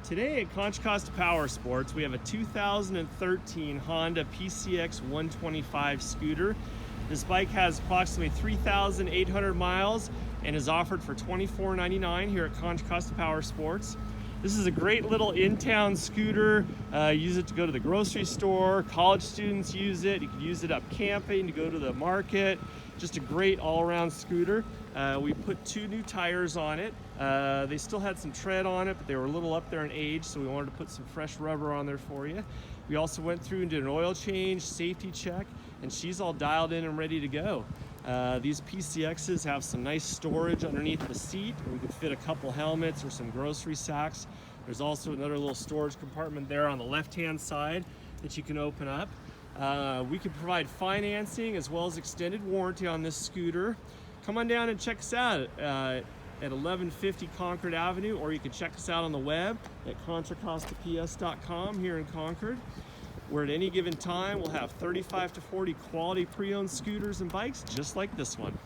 Today at Contra Costa Powersports, we have a 2013 Honda PCX125 scooter. This bike has approximately 3,800 miles and is offered for $24.99 here at Contra Costa Powersports. This is a great little in-town scooter. Use it to go to the grocery store. College students use it. You can use it up camping, to go to the market. Just a great all-around scooter. We put 2 new tires on it. They still had some tread on it, but they were a little up there in age, so we wanted to put some fresh rubber on there for you. We also went through and did an oil change, safety check, and she's all dialed in and ready to go. These PCXs have some nice storage underneath the seat. We could fit a couple helmets or some grocery sacks. There's also another little storage compartment there on the left-hand side that you can open up. We can provide financing as well as extended warranty on this scooter. Come on down and check us out at 1150 Concord Avenue, or you can check us out on the web at contracostaps.com here in Concord, where at any given time we'll have 35 to 40 quality pre-owned scooters and bikes just like this one.